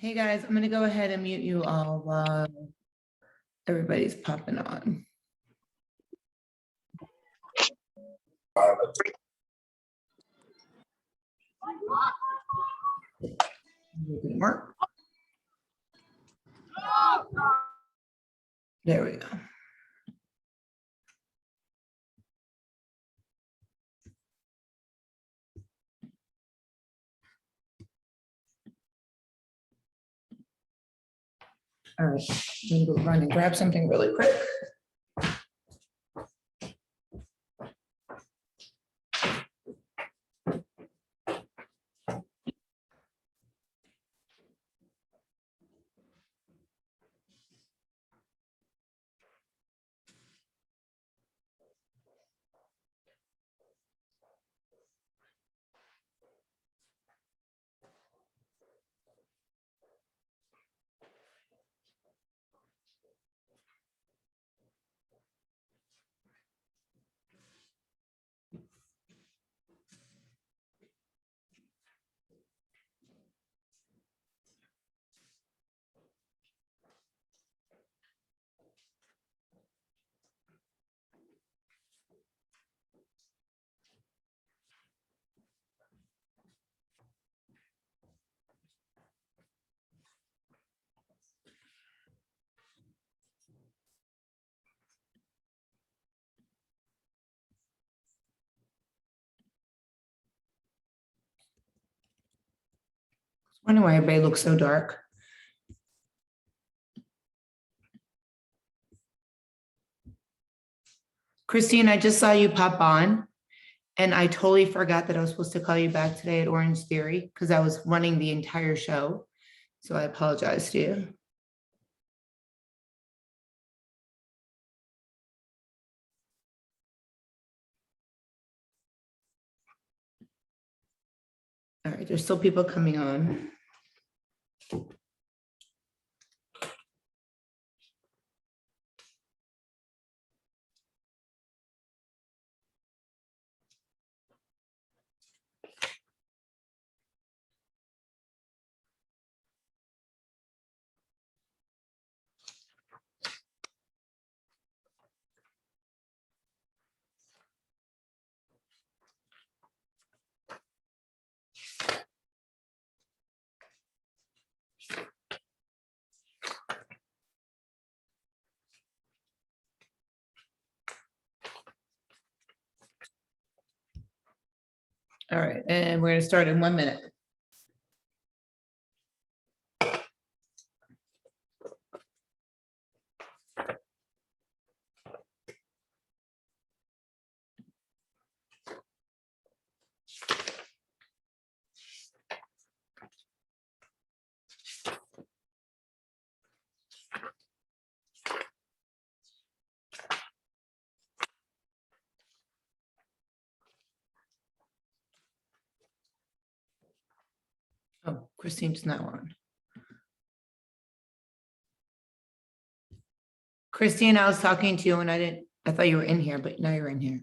Hey guys, I'm gonna go ahead and mute you all while everybody's popping on. Didn't work. There we go. All right, I'm gonna go run and grab something really quick. I wonder why everybody looks so dark. Christine, I just saw you pop on and I totally forgot that I was supposed to call you back today at Orange Theory because I was running the entire show. So I apologize to you. All right, there's still people coming on. All right, and we're gonna start in 1 minute. Oh, Christine's now on. Christine, I was talking to you and I thought you were in here, but now you're in here.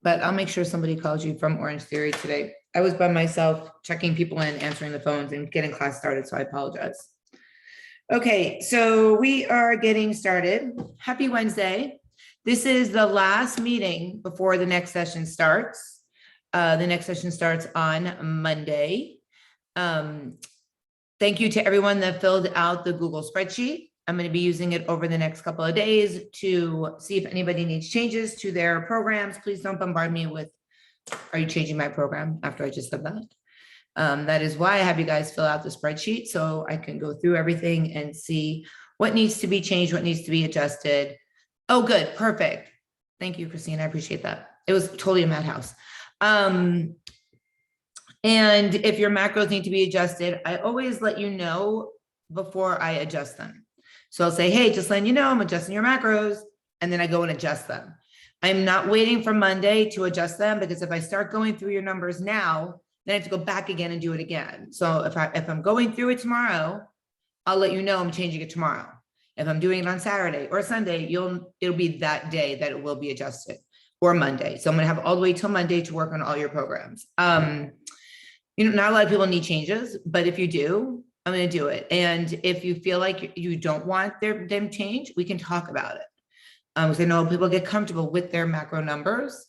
But I'll make sure somebody calls you from Orange Theory today. I was by myself checking people in, answering the phones and getting class started, so I apologize. Okay, so we are getting started. Happy Wednesday. This is the last meeting before the next session starts. The next session starts on Monday. Thank you to everyone that filled out the Google spreadsheet. I'm going to be using it over the next couple of days to see if anybody needs changes to their programs. Please don't bombard me with, are you changing my program after I just said that? That is why I have you guys fill out the spreadsheet so I can go through everything and see what needs to be changed, what needs to be adjusted. Oh, good. Perfect. Thank you, Christine. I appreciate that. It was totally a madhouse. And if your macros need to be adjusted, I always let you know before I adjust them. So I'll say, hey, just letting you know, I'm adjusting your macros, and then I go and adjust them. I'm not waiting for Monday to adjust them because if I start going through your numbers now, then I have to go back again and do it again. So if I'm going through it tomorrow, I'll let you know I'm changing it tomorrow. If I'm doing it on Saturday or Sunday, it'll be that day that it will be adjusted, or Monday. So I'm gonna have all the way till Monday to work on all your programs. not a lot of people need changes, but if you do, I'm going to do it. And if you feel like you don't want them change, we can talk about it. Because I know people get comfortable with their macro numbers.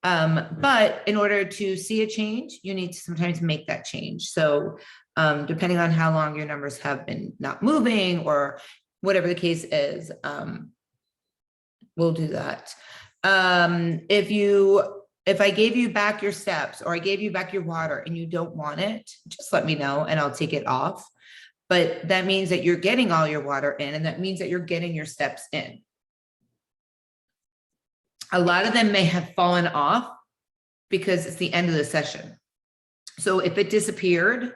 But in order to see a change, you need to sometimes make that change. So depending on how long your numbers have been not moving or whatever the case is, we'll do that. If I gave you back your steps or I gave you back your water and you don't want it, just let me know and I'll take it off. But that means that you're getting all your water in, and that means that you're getting your steps in. A lot of them may have fallen off because it's the end of the session. So if it disappeared,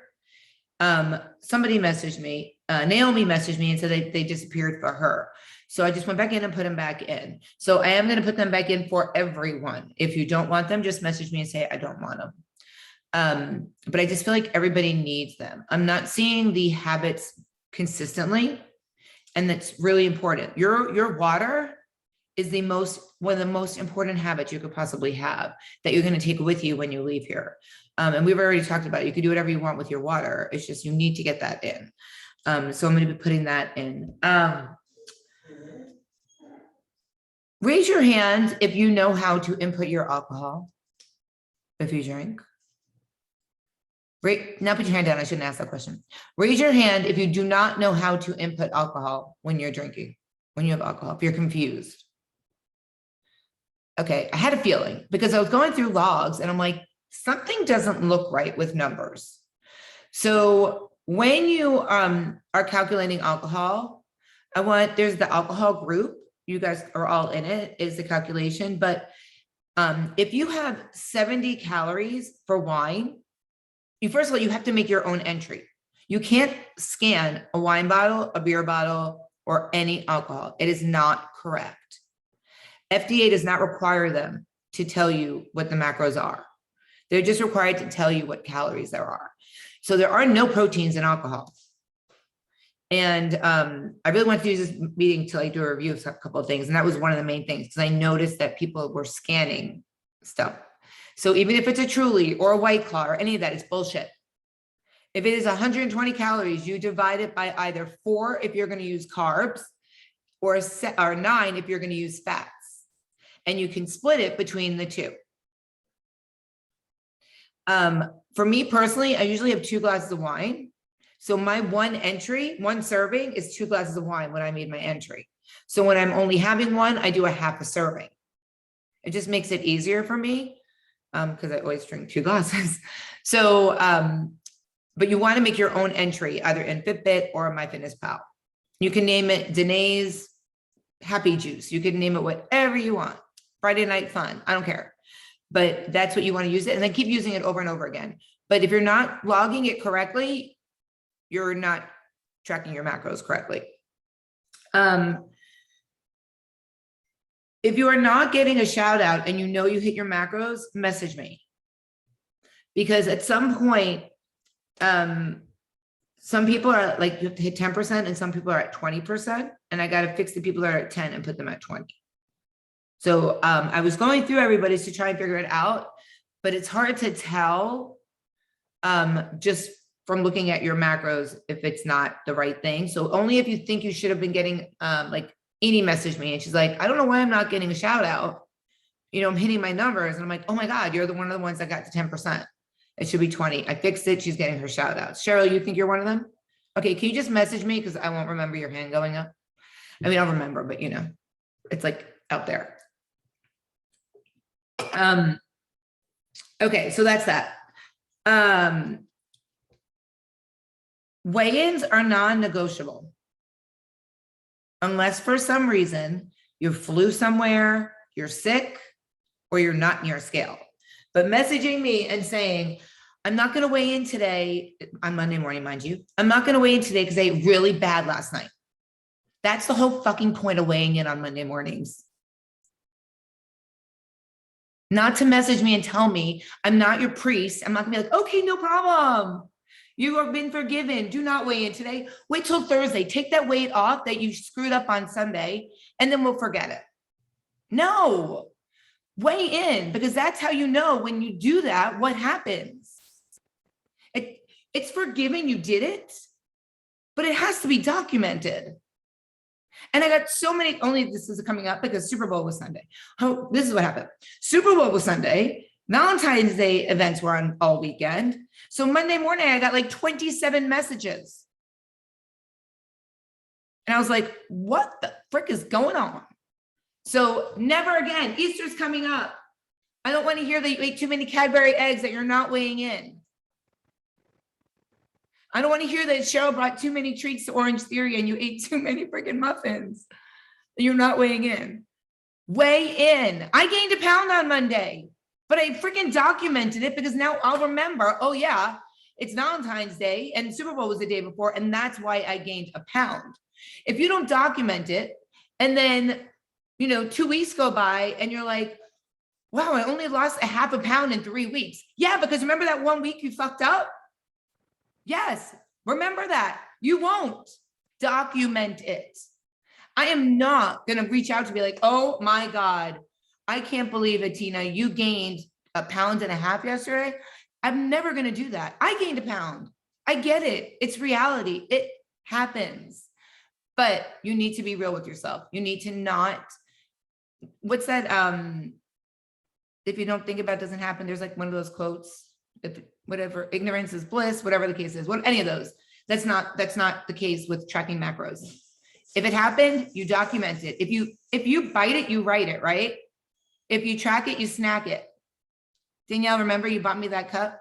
somebody messaged me, Naomi messaged me and said they disappeared for her. So I just went back in and put them back in. So I am going to put them back in for everyone. If you don't want them, just message me and say, I don't want them. But I just feel like everybody needs them. I'm not seeing the habits consistently. And that's really important. Your water is one of the most important habits you could possibly have that you're going to take with you when you leave here. And we've already talked about it. You can do whatever you want with your water. It's just, you need to get that in. So I'm going to be putting that in. Raise your hand if you know how to input your alcohol, if you drink. Now put your hand down. I shouldn't ask that question. Raise your hand if you do not know how to input alcohol when you're drinking, when you have alcohol, if you're confused. Okay, I had a feeling because I was going through logs and I'm like, something doesn't look right with numbers. So when you are calculating alcohol, there's the alcohol group. You guys are all in it, is the calculation. But if you have 70 calories for wine, first of all, you have to make your own entry. You can't scan a wine bottle, a beer bottle, or any alcohol. It is not correct. FDA does not require them to tell you what the macros are. They're just required to tell you what calories there are. So there are no proteins in alcohol. And I really wanted to use this meeting to do a review of a couple of things. And that was one of the main things, because I noticed that people were scanning stuff. So even if it's a Truly or a White Claw or any of that, it's bullshit. If it is 120 calories, you divide it by either 4 if you're going to use carbs, or 9 if you're going to use fats. And you can split it between the two. For me personally, I usually have 2 glasses of wine. So my one serving is 2 glasses of wine when I made my entry. So when I'm only having one, I do a half a serving. It just makes it easier for me because I always drink 2 glasses. So, but you want to make your own entry either in Fitbit or MyFitnessPal. You can name it Danae's Happy Juice. You can name it whatever you want. Friday Night Fun. I don't care. But that's what you want to use it. And then keep using it over and over again. But if you're not logging it correctly, you're not tracking your macros correctly. If you are not getting a shout out and you know you hit your macros, message me. Because at some point, some people are like, you have to hit 10% and some people are at 20%. And I got to fix the people that are at 10 and put them at 20. So I was going through everybody's to try and figure it out, but it's hard to tell just from looking at your macros if it's not the right thing. So only if you think you should have been getting, like Edie messaged me and she's like, I don't know why I'm not getting a shout out. You know, I'm hitting my numbers. And I'm like, oh my God, you're one of the ones that got to 10%. It should be 20. I fixed it. She's getting her shout outs. Cheryl, you think you're one of them? Okay, can you just message me? Because I won't remember your hand going up. I mean, I'll remember, but you know, it's like out there. Okay, so that's that. Weigh-ins are non-negotiable. Unless for some reason you flew somewhere, you're sick, or you're not near a scale. But messaging me and saying, I'm not going to weigh in today, on Monday morning, mind you, I'm not going to weigh in today because I ate really bad last night. That's the whole fucking point of weighing in on Monday mornings. Not to message me and tell me I'm not your priest. I'm not gonna be like, okay, no problem. You have been forgiven. Do not weigh in today. Wait till Thursday. Take that weight off that you screwed up on Sunday, and then we'll forget it. No, weigh in, because that's how you know when you do that, what happens. It's forgiving you did it, but it has to be documented. And I got so many, only this is coming up because Super Bowl was Sunday. Oh, this is what happened. Super Bowl was Sunday. Valentine's Day events were on all weekend. So Monday morning, I got like 27 messages. And I was like, what the frick is going on? So never again. Easter's coming up. I don't want to hear that you ate too many Cadbury eggs that you're not weighing in. I don't want to hear that Cheryl brought too many treats to Orange Theory and you ate too many freaking muffins. You're not weighing in. Weigh in. I gained a pound on Monday, but I freaking documented it because now I'll remember, oh yeah, it's Valentine's Day and Super Bowl was the day before, and that's why I gained a pound. If you don't document it, and then, 2 weeks go by and you're like, wow, I only lost a half a pound in 3 weeks. Yeah, because remember that 1 week you fucked up? Yes, remember that. You won't document it. I am not going to reach out to be like, oh my God, I can't believe it, Tina. You gained 1.5 pounds yesterday. I'm never going to do that. I gained a pound. I get it. It's reality. It happens. But you need to be real with yourself. You need to not, what's that? If you don't think about it, doesn't happen. There's like one of those quotes, if whatever, ignorance is bliss, whatever the case is, any of those. That's not the case with tracking macros. If it happened, you document it. If you bite it, you write it, right? If you track it, you snack it. Danielle, remember you bought me that cup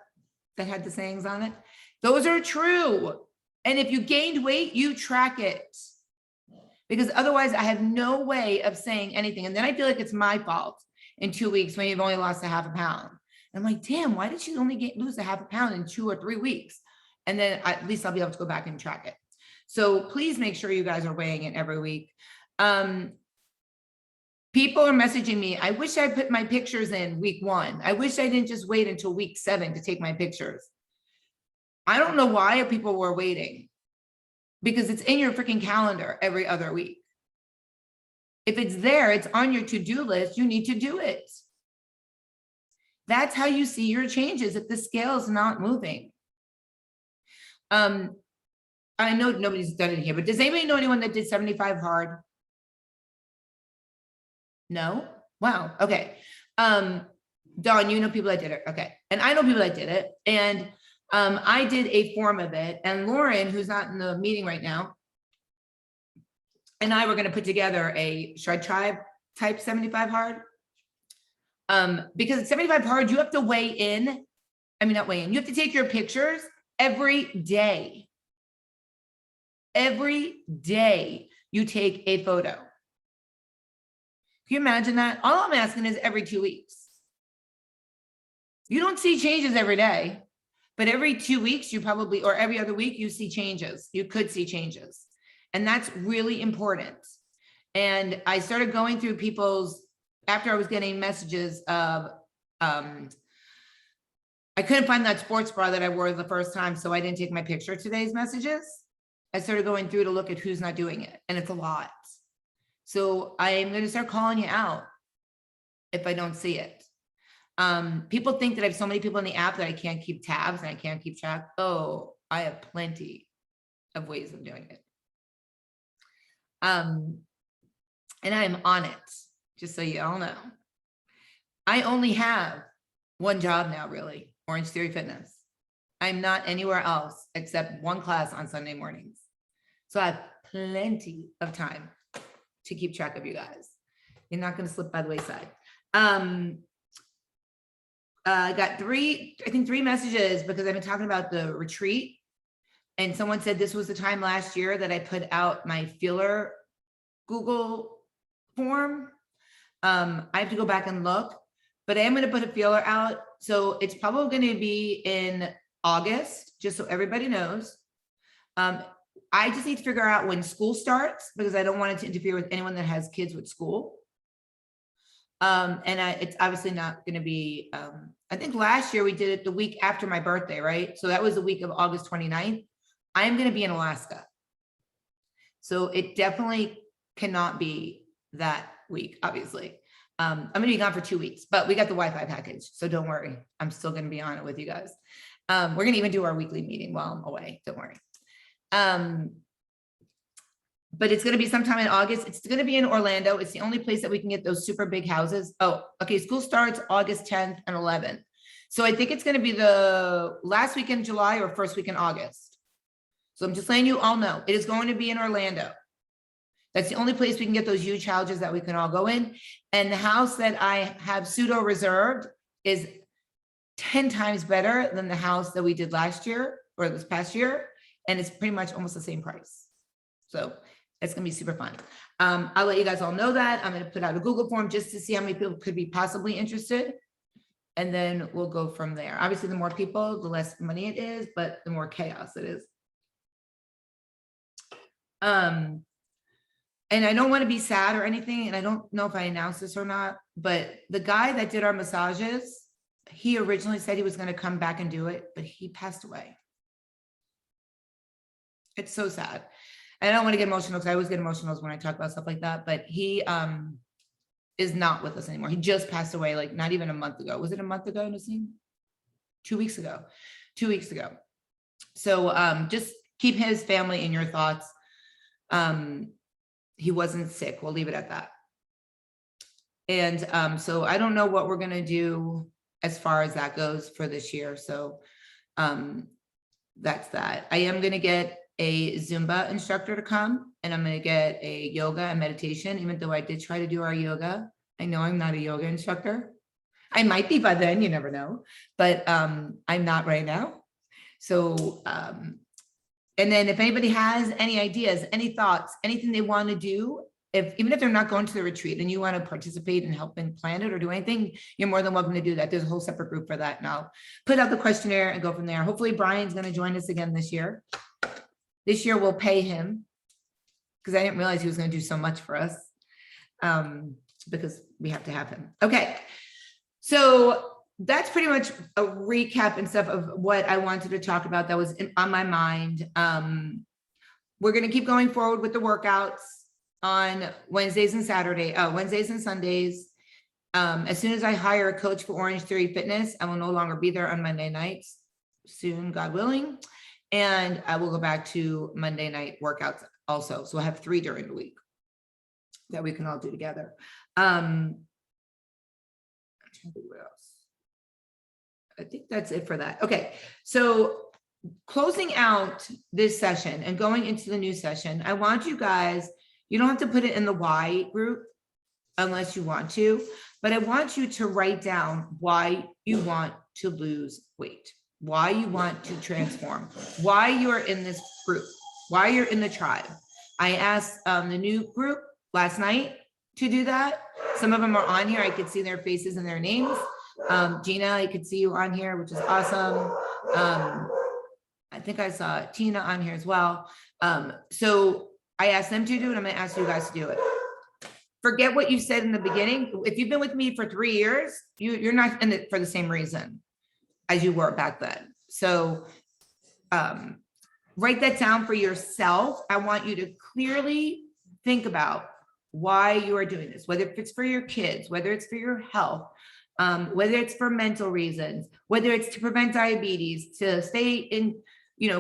that had the sayings on it? Those are true. And if you gained weight, you track it. Because otherwise I have no way of saying anything. And then I feel like it's my fault in 2 weeks when you've only lost a half a pound. I'm like, damn, why did she only lose a half a pound in 2 or 3 weeks? And then at least I'll be able to go back and track it. So please make sure you guys are weighing it every week. People are messaging me. I wish I put my pictures in week 1. I wish I didn't just wait until week 7 to take my pictures. I don't know why people were waiting, because it's in your freaking calendar every other week. If it's there, it's on your to-do list, you need to do it. That's how you see your changes if the scale is not moving. I know nobody's done it here, but does anybody know anyone that did 75 hard? No? Wow. Okay. Dawn, you know people that did it. Okay. And I know people that did it. And I did a form of it. And Lauren, who's not in the meeting right now, and I were going to put together a Shred Tribe type 75 hard. Because at 75 hard, you have to weigh in. I mean, not weigh in. You have to take your pictures every day. Every day you take a photo. Can you imagine that? All I'm asking is every 2 weeks. You don't see changes every day, but every 2 weeks you probably, or every other week you see changes. You could see changes. And that's really important. And I started going through people's, after I was getting messages of, I couldn't find that sports bra that I wore the first time, so I didn't take my picture of today's messages. I started going through to look at who's not doing it, and it's a lot. So I'm going to start calling you out if I don't see it. People think that I have so many people in the app that I can't keep tabs and I can't keep track. Oh, I have plenty of ways of doing it. And I'm on it, just so you all know. I only have one job now, really, Orange Theory Fitness. I'm not anywhere else except one class on Sunday mornings. So I have plenty of time to keep track of you guys. You're not going to slip by the wayside. I got three messages because I've been talking about the retreat. And someone said this was the time last year that I put out my feeler Google form. I have to go back and look, but I am going to put a feeler out. So it's probably going to be in August, just so everybody knows. I just need to figure out when school starts because I don't want it to interfere with anyone that has kids with school. It's obviously not going to be, I think last year we did it the week after my birthday, right? So that was the week of August 29th. I'm going to be in Alaska. So it definitely cannot be that week, obviously. I'm going to be gone for 2 weeks, but we got the Wi-Fi package. So don't worry. I'm still going to be on it with you guys. We're gonna even do our weekly meeting while I'm away, don't worry. But it's gonna be sometime in August. It's gonna be in Orlando. It's the only place that we can get those super big houses. Oh, okay, school starts August 10th and 11th. So I think it's gonna be the last week in July or first week in August. So I'm just letting you all know, it is going to be in Orlando. That's the only place we can get those huge houses that we can all go in. And the house that I have pseudo reserved is 10 times better than the house that we did last year or this past year. And it's pretty much almost the same price. So it's gonna be super fun. I'll let you guys all know that. I'm gonna put out a Google form just to see how many people could be possibly interested. And then we'll go from there. Obviously, the more people, the less money it is, but the more chaos it is. And I don't want to be sad or anything, and I don't know if I announced this or not, but the guy that did our massages, he originally said he was going to come back and do it, but he passed away. It's so sad. And I don't want to get emotional because I always get emotional when I talk about stuff like that, but he is not with us anymore. He just passed away, like not even a month ago. Was it a month ago, Nasim? 2 weeks ago. 2 weeks ago. So just keep his family in your thoughts. He wasn't sick. We'll leave it at that. And so I don't know what we're going to do as far as that goes for this year. So that's that. I am going to get a Zumba instructor to come, and I'm going to get a yoga and meditation, even though I did try to do our yoga. I know I'm not a yoga instructor. I might be by then, you never know, but I'm not right now. So, and then if anybody has any ideas, any thoughts, anything they want to do, even if they're not going to the retreat and you want to participate and help and plan it or do anything, you're more than welcome to do that. There's a whole separate group for that. And I'll put out the questionnaire and go from there. Hopefully Brian's going to join us again this year. This year we'll pay him because I didn't realize he was going to do so much for us because we have to have him. Okay. So that's pretty much a recap and stuff of what I wanted to talk about that was on my mind. We're going to keep going forward with the workouts on Wednesdays and Sundays. As soon as I hire a coach for Orange Theory Fitness, I will no longer be there on Monday nights, soon, God willing. And I will go back to Monday night workouts also. So I have 3 during the week that we can all do together. I'm trying to think what else. I think that's it for that. Okay, so closing out this session and going into the new session, I want you guys, you don't have to put it in the why group unless you want to, but I want you to write down why you want to lose weight, why you want to transform, why you're in this group, why you're in the tribe. I asked the new group last night to do that. Some of them are on here. I could see their faces and their names. Gina, I could see you on here, which is awesome. I think I saw Tina on here as well. So I asked them to do it. I'm going to ask you guys to do it. Forget what you said in the beginning. If you've been with me for 3 years, you're not in it for the same reason as you were back then. So write that down for yourself. I want you to clearly think about why you are doing this, whether it's for your kids, whether it's for your health, whether it's for mental reasons, whether it's to prevent diabetes, to stay in,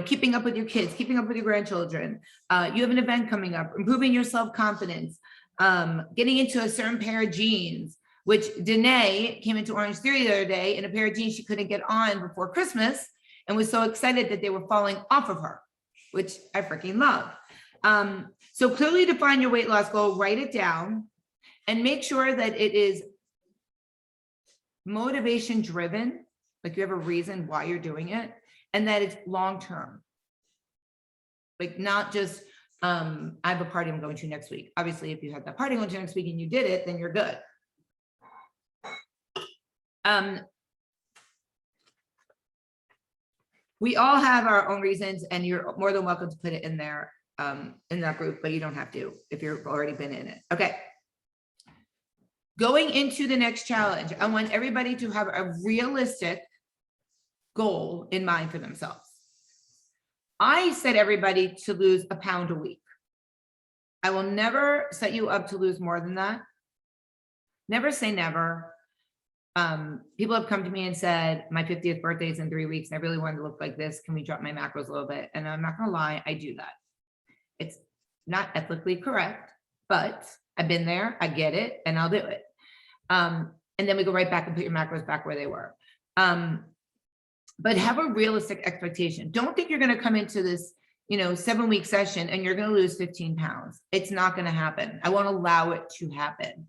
keeping up with your kids, keeping up with your grandchildren. You have an event coming up, improving your self-confidence, getting into a certain pair of jeans, which Danae came into Orange Theory the other day in a pair of jeans she couldn't get on before Christmas and was so excited that they were falling off of her, which I freaking love. So clearly define your weight loss goal, write it down, and make sure that it is motivation driven, like you have a reason why you're doing it, and that it's long-term. Like not just, I have a party I'm going to next week. Obviously, if you had that party going to next week and you did it, then you're good. We all have our own reasons, and you're more than welcome to put it in there, in that group, but you don't have to if you've already been in it. Okay. Going into the next challenge, I want everybody to have a realistic goal in mind for themselves. I set everybody to lose a pound a week. I will never set you up to lose more than that. Never say never. People have come to me and said, my 50th birthday is in 3 weeks. And I really wanted to look like this. Can we drop my macros a little bit? And I'm not gonna lie, I do that. It's not ethically correct, but I've been there, I get it, and I'll do it. And then we go right back and put your macros back where they were. But have a realistic expectation. Don't think you're gonna come into this 7-week session and you're gonna lose 15 pounds. It's not gonna happen. I won't allow it to happen.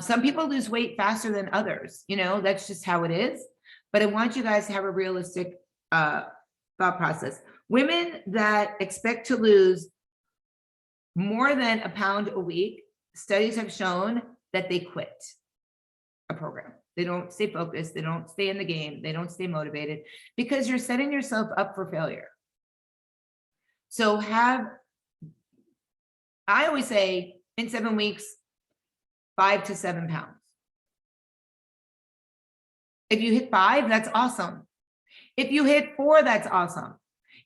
Some people lose weight faster than others, that's just how it is. But I want you guys to have a realistic thought process. Women that expect to lose more than a pound a week, studies have shown that they quit a program. They don't stay focused. They don't stay in the game. They don't stay motivated because you're setting yourself up for failure. So I always say in 7 weeks, 5 to 7 pounds. If you hit 5, that's awesome. If you hit 4, that's awesome.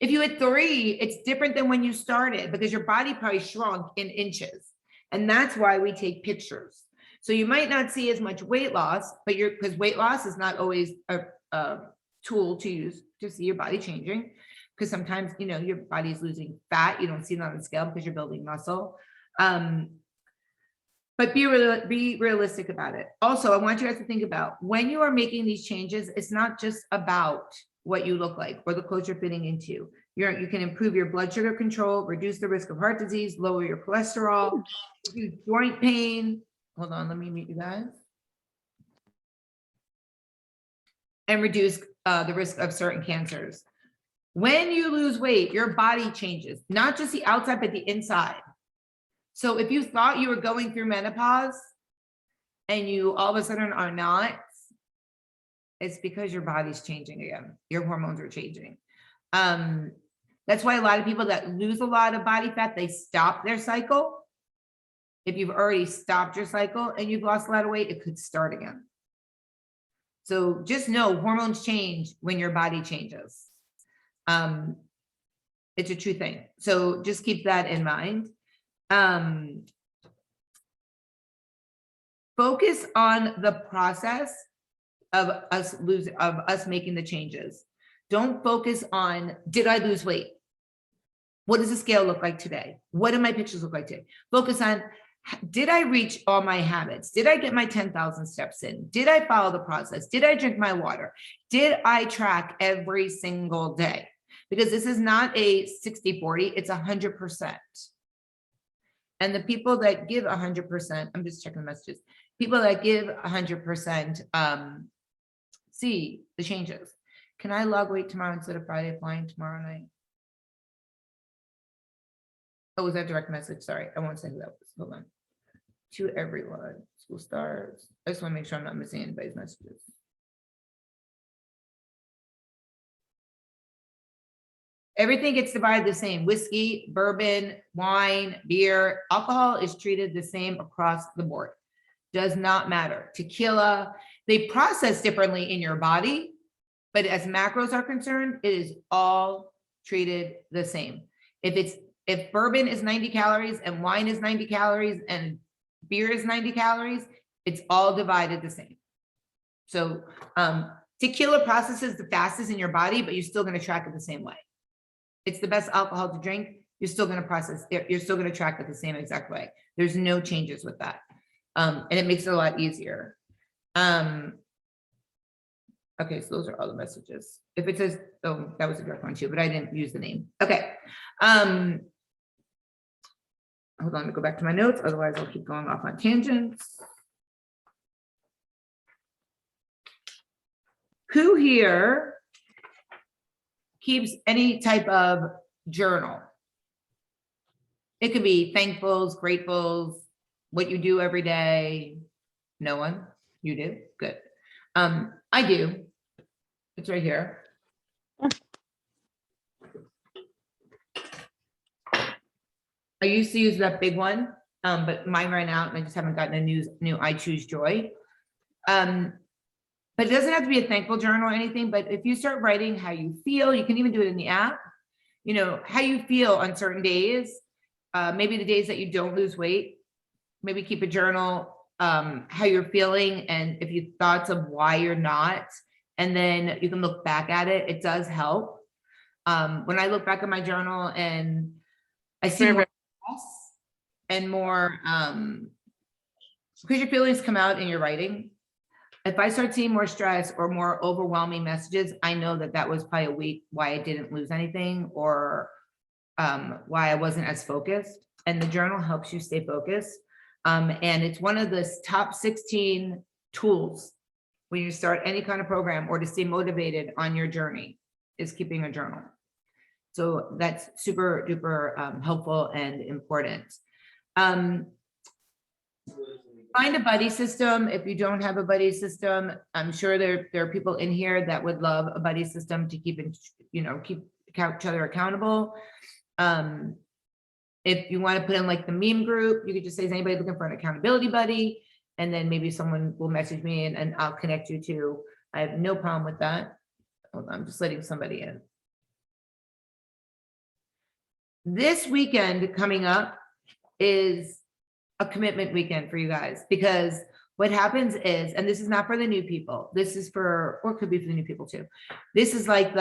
If you hit 3, it's different than when you started because your body probably shrunk in inches. And that's why we take pictures. So you might not see as much weight loss, but because weight loss is not always a tool to use to see your body changing. Because sometimes, your body's losing fat. You don't see it on the scale because you're building muscle. But be realistic about it. Also, I want you guys to think about when you are making these changes, it's not just about what you look like or the clothes you're fitting into. You can improve your blood sugar control, reduce the risk of heart disease, lower your cholesterol, reduce joint pain. Hold on, let me mute you guys. And reduce the risk of certain cancers. When you lose weight, your body changes, not just the outside, but the inside. So if you thought you were going through menopause and you all of a sudden are not, it's because your body's changing again. Your hormones are changing. That's why a lot of people that lose a lot of body fat, they stop their cycle. If you've already stopped your cycle and you've lost a lot of weight, it could start again. So just know hormones change when your body changes. It's a true thing. So just keep that in mind. Focus on the process of us making the changes. Don't focus on, did I lose weight? What does the scale look like today? What do my pictures look like today? Focus on, did I reach all my habits? Did I get my 10,000 steps in? Did I follow the process? Did I drink my water? Did I track every single day? Because this is not a 60-40, it's 100%. And the people that give 100%, I'm just checking the messages. People that give 100% see the changes. Can I log weight tomorrow instead of Friday flying tomorrow night? Oh, was that direct message? Sorry, I won't say who that was. Hold on. To everyone, school starts. I just want to make sure I'm not missing anybody's messages. Everything gets divided the same. Whiskey, bourbon, wine, beer, alcohol is treated the same across the board. Does not matter. Tequila, they process differently in your body, but as macros are concerned, it is all treated the same. If bourbon is 90 calories and wine is 90 calories and beer is 90 calories, it's all divided the same. So tequila processes the fastest in your body, but you're still going to track it the same way. It's the best alcohol to drink. You're still going to process it. You're still going to track it the same exact way. There's no changes with that. And it makes it a lot easier. Okay, so those are all the messages. If it says, oh, that was a direct one too, but I didn't use the name. Okay. Hold on, to go back to my notes. Otherwise I'll keep going off on tangents. Who here keeps any type of journal? It could be thankfuls, gratefuls, what you do every day. No one? You do? Good. I do. It's right here. I used to use that big one, but mine ran out and I just haven't gotten a new I Choose Joy. But it doesn't have to be a thankful journal or anything, but if you start writing how you feel, you can even do it in the app, how you feel on certain days, maybe the days that you don't lose weight, maybe keep a journal. how you're feeling and if you thoughts of why you're not, and then you can look back at it. It does help. When I look back at my journal and I see more stress and more, because your feelings come out in your writing. If I start seeing more stress or more overwhelming messages, I know that that was probably a week why I didn't lose anything or why I wasn't as focused. And the journal helps you stay focused. And it's one of the top 16 tools when you start any kind of program or to stay motivated on your journey is keeping a journal. So that's super duper helpful and important. Find a buddy system. If you don't have a buddy system, I'm sure there are people in here that would love a buddy system to keep each other accountable. If you want to put in like the meme group, you could just say, is anybody looking for an accountability buddy? And then maybe someone will message me and I'll connect you to. I have no problem with that. Hold on, I'm just letting somebody in. This weekend coming up is a commitment weekend for you guys, because what happens is, and this is not for the new people, this is for, or it could be for the new people too. This is like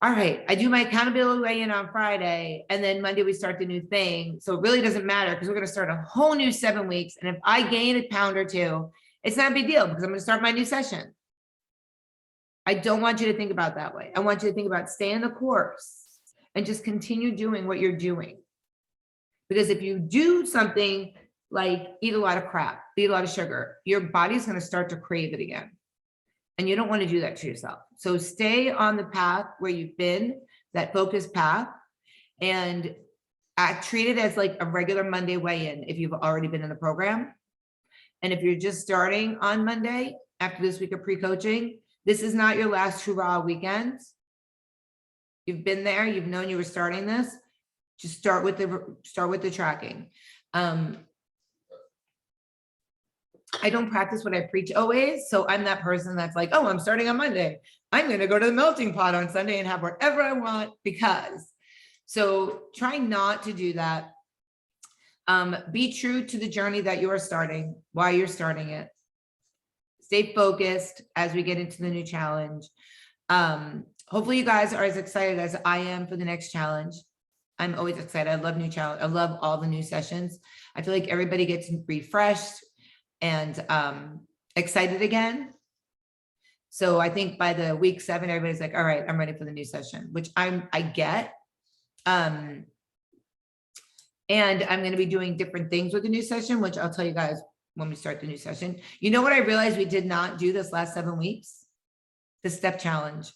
all right, I do my accountability weigh-in on Friday, and then Monday we start the new thing. So it really doesn't matter because we're going to start a whole new 7 weeks. And if I gain a pound or two, it's not a big deal because I'm going to start my new session. I don't want you to think about that way. I want you to think about staying the course and just continue doing what you're doing. Because if you do something like eat a lot of crap, eat a lot of sugar, your body's going to start to crave it again. And you don't want to do that to yourself. So stay on the path where you've been, that focused path, and treat it as like a regular Monday weigh-in if you've already been in the program. And if you're just starting on Monday after this week of pre-coaching, this is not your last hurrah weekend. You've been there, you've known you were starting this. Just start with the tracking. I don't practice what I preach always. So I'm that person that's like, oh, I'm starting on Monday. I'm going to go to the melting pot on Sunday and have whatever I want because. So try not to do that. Be true to the journey that you are starting, why you're starting it. Stay focused as we get into the new challenge. Hopefully you guys are as excited as I am for the next challenge. I'm always excited. I love new challenge. I love all the new sessions. I feel like everybody gets refreshed and excited again. So I think by the week 7, everybody's like, all right, I'm ready for the new session, which I get. And I'm going to be doing different things with the new session, which I'll tell you guys when we start the new session. You know what I realized we did not do this last 7 weeks? The step challenge.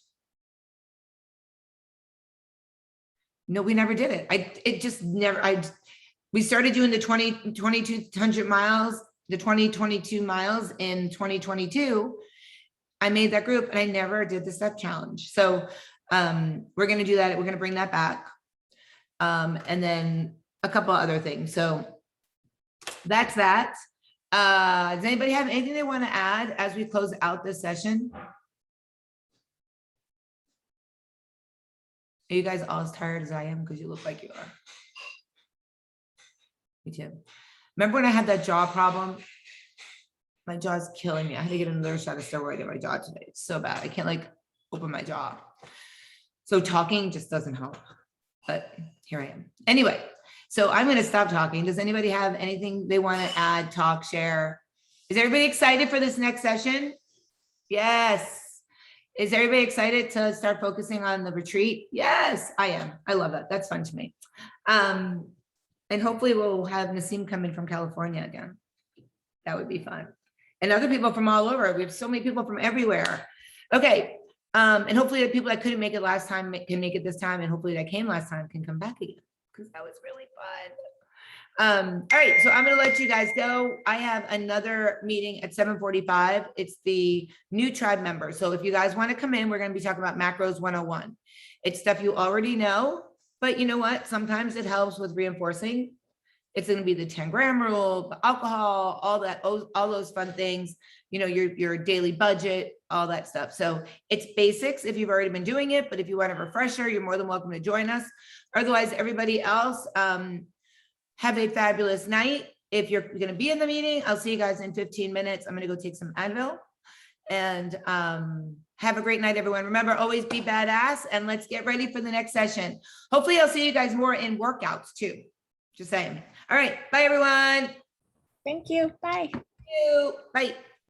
No, we never did it. We started doing the 2200 miles, the 2022 miles in 2022. I made that group and I never did the step challenge. So we're going to do that. We're going to bring that back. And then a couple other things. So that's that. Does anybody have anything they want to add as we close out this session? Are you guys all as tired as I am? Because you look like you are. Me too. Remember when I had that jaw problem? My jaw's killing me. I had to get another shot of steroid in my jaw today. It's so bad. I can't like open my jaw. So talking just doesn't help. But here I am. Anyway, so I'm going to stop talking. Does anybody have anything they want to add, talk, share? Is everybody excited for this next session? Yes. Is everybody excited to start focusing on the retreat? Yes, I am. I love that. That's fun to me. And hopefully we'll have Nassim come in from California again. That would be fun. And other people from all over. We have so many people from everywhere. Okay. And hopefully the people that couldn't make it last time can make it this time. And hopefully that came last time can come back again because that was really fun. All right, so I'm going to let you guys go. I have another meeting at 7:45. It's the new tribe members. So if you guys want to come in, we're going to be talking about macros 101. It's stuff you already know, but you know what? Sometimes it helps with reinforcing. It's going to be the 10-gram rule, the alcohol, all those fun things, you know, your daily budget, all that stuff. So it's basics if you've already been doing it, but if you want a refresher, you're more than welcome to join us. Otherwise, everybody else, have a fabulous night. If you're going to be in the meeting, I'll see you guys in 15 minutes. I'm going to go take some Advil. And have a great night, everyone. Remember, always be badass, and let's get ready for the next session. Hopefully I'll see you guys more in workouts too. Just saying. All right. Bye, everyone. Thank you. Bye. Thank you. Bye.